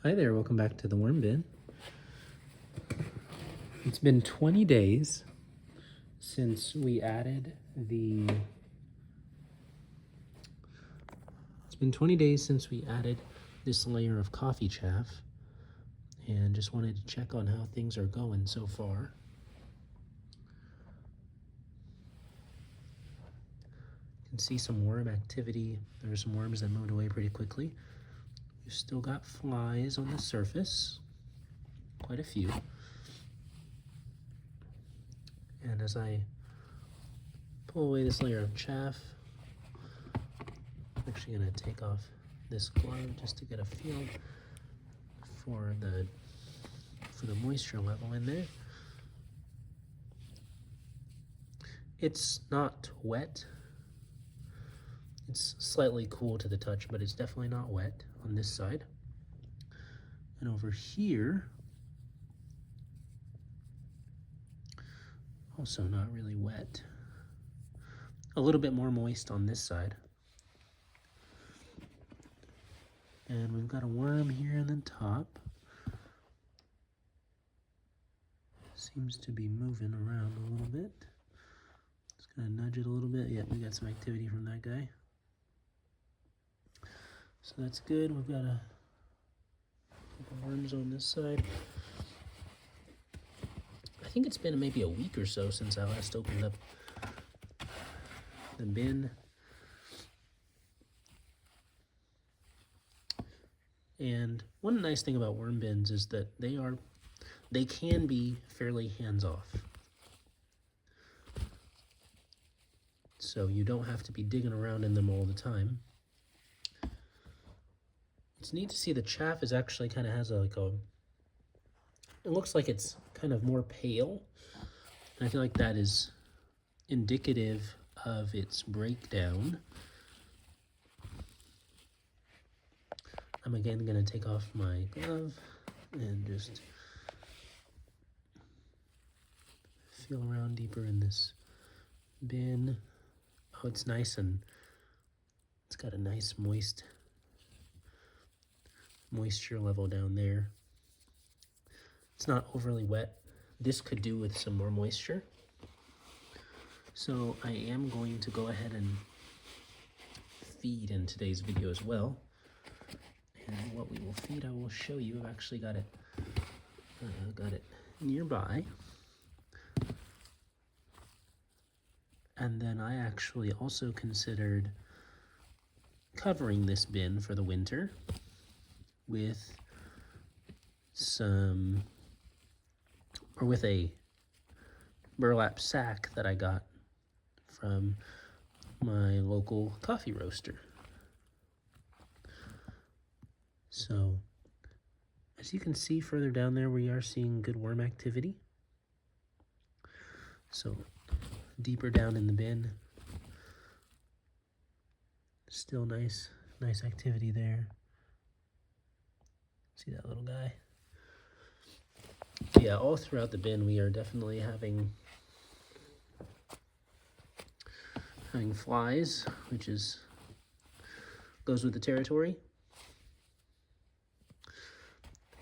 Hi there, welcome back to the worm bin. It's been 20 days since we added this layer of coffee chaff, and just wanted to check on how things are going so far. You can see some worm activity. There are some worms that moved away pretty quickly. We've still got flies on the surface, quite a few. And as I pull away this layer of chaff, I'm actually going to take off this glove just to get a feel for the moisture level in there. It's not wet. It's slightly cool to the touch, but it's definitely not wet on this side. And over here, also not really wet. A little bit more moist on this side. And we've got a worm here on the top. Seems to be moving around a little bit. Just gonna nudge it a little bit. Yeah, we got some activity from that guy. So that's good. We've got a couple worms on this side. I think it's been maybe a week or so since I last opened up the bin. And one nice thing about worm bins is that they can be fairly hands-off. So you don't have to be digging around in them all the time. It's neat to see the chaff is actually kind of has it looks like it's kind of more pale. And I feel like that is indicative of its breakdown. I'm again going to take off my glove and just feel around deeper in this bin. Oh, it's nice, and it's got a nice moisture level down there. It's not overly wet. This could do with some more moisture. So I am going to go ahead and feed in today's video as well. And what we will feed, I will show you. I've actually got it nearby. And then I actually also considered covering this bin for the winter with a burlap sack that I got from my local coffee roaster. So, as you can see further down there, we are seeing good worm activity. So, deeper down in the bin, still nice activity there. See that little guy? Yeah, all throughout the bin, we are definitely having flies, which goes with the territory.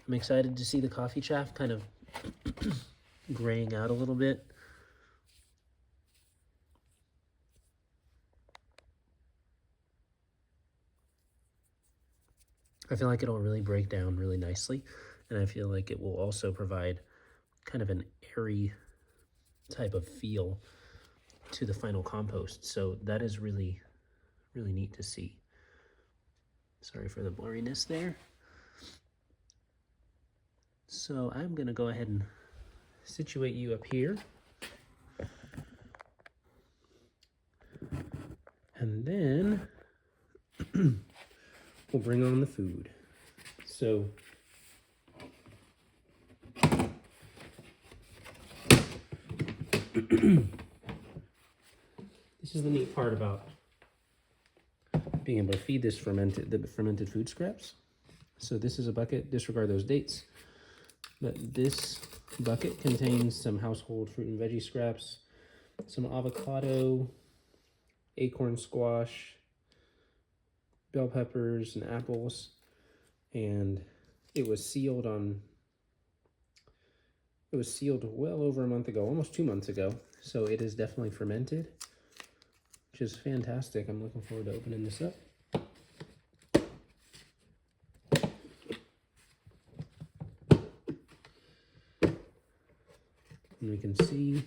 I'm excited to see the coffee chaff kind of graying out a little bit. I feel like it'll really break down really nicely, and I feel like it will also provide kind of an airy type of feel to the final compost. So that is really, really neat to see. Sorry for the blurriness there. So I'm going to go ahead and situate you up here. And then we'll bring on the food. So this is the neat part about being able to feed the fermented food scraps. So this is a bucket, disregard those dates. But this bucket contains some household fruit and veggie scraps, some avocado, acorn squash, bell peppers and apples, and It was sealed well over a month ago, almost 2 months ago. So it is definitely fermented, which is fantastic. I'm looking forward to opening this up. And we can see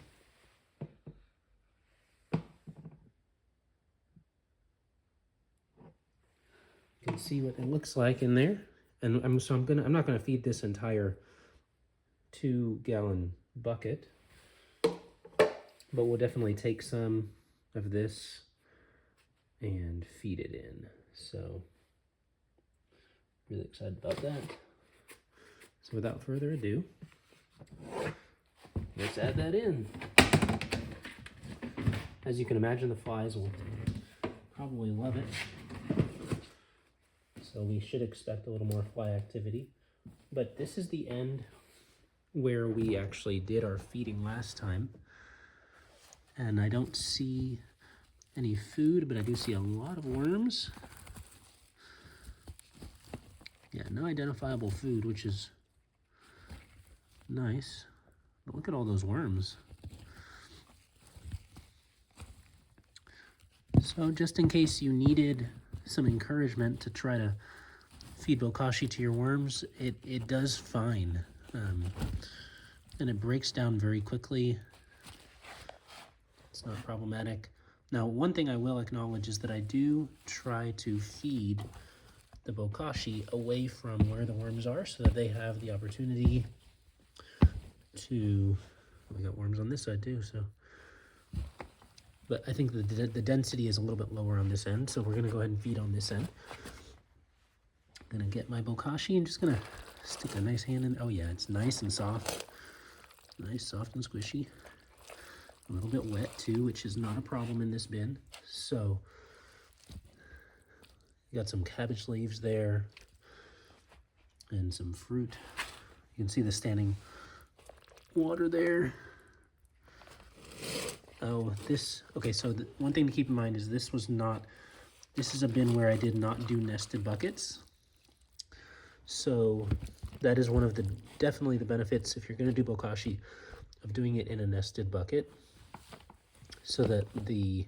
what it looks like in there. And I'm not gonna feed this entire 2-gallon bucket, but we'll definitely take some of this and feed it in. So really excited about that. So without further ado, let's add that in. As you can imagine, the flies will probably love it. So we should expect a little more fly activity. But this is the end where we actually did our feeding last time. And I don't see any food, but I do see a lot of worms. Yeah, no identifiable food, which is nice. But look at all those worms. So just in case you needed some encouragement to try to feed bokashi to your worms, it does fine. And it breaks down very quickly. It's not problematic. Now, one thing I will acknowledge is that I do try to feed the bokashi away from where the worms are so that they have the opportunity to, we got worms on this side too, so. But I think the density is a little bit lower on this end, so we're gonna go ahead and feed on this end. I'm gonna get my bokashi and just gonna stick a nice hand in. Oh yeah, it's nice and soft. Nice, soft and squishy. A little bit wet too, which is not a problem in this bin. So, got some cabbage leaves there and some fruit. You can see the standing water there. Oh, okay, so one thing to keep in mind is this is a bin where I did not do nested buckets. So that is one of definitely the benefits if you're gonna do bokashi of doing it in a nested bucket so that the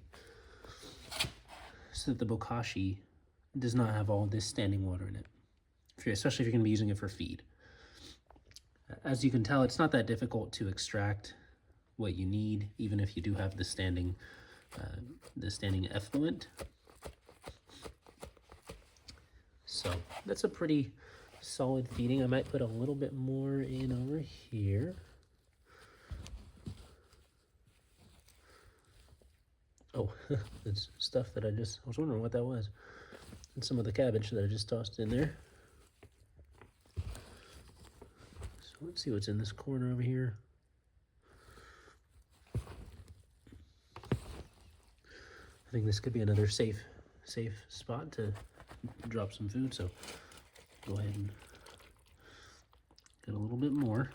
bokashi does not have all this standing water in it, especially if you're gonna be using it for feed. As you can tell, it's not that difficult to extract what you need, even if you do have the standing effluent. So that's a pretty solid feeding. I might put a little bit more in over here. Oh, it's stuff that I was wondering what that was. And some of the cabbage that I just tossed in there. So let's see what's in this corner over here. I think this could be another safe spot to drop some food, so go ahead and get a little bit more.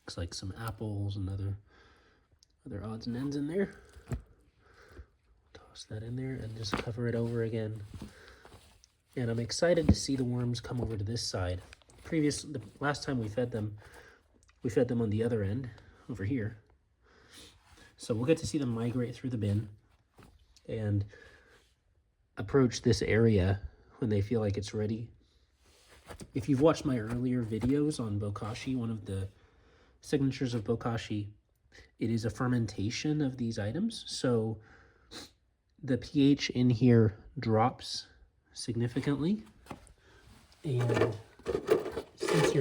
Looks like some apples and other odds and ends in there. Toss that in there and just cover it over again. And I'm excited to see the worms come over to this side. The last time we fed them on the other end, over here. So we'll get to see them migrate through the bin and approach this area when they feel like it's ready. If you've watched my earlier videos on bokashi, one of the signatures of bokashi, it is a fermentation of these items. So the pH in here drops significantly. And since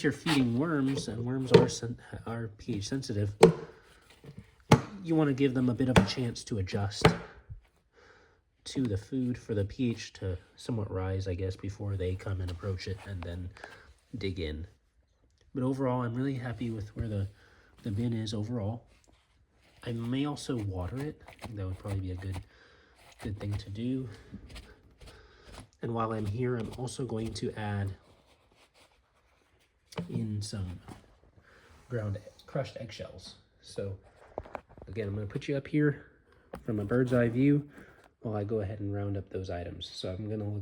you're feeding worms, and worms are pH sensitive, you want to give them a bit of a chance to adjust to the food for the pH to somewhat rise, I guess, before they come and approach it and then dig in. But overall, I'm really happy with where the bin is overall. I may also water it. I think that would probably be a good thing to do. And while I'm here, I'm also going to add in some crushed eggshells. So again, I'm going to put you up here from a bird's eye view while I go ahead and round up those items. So I'm going to look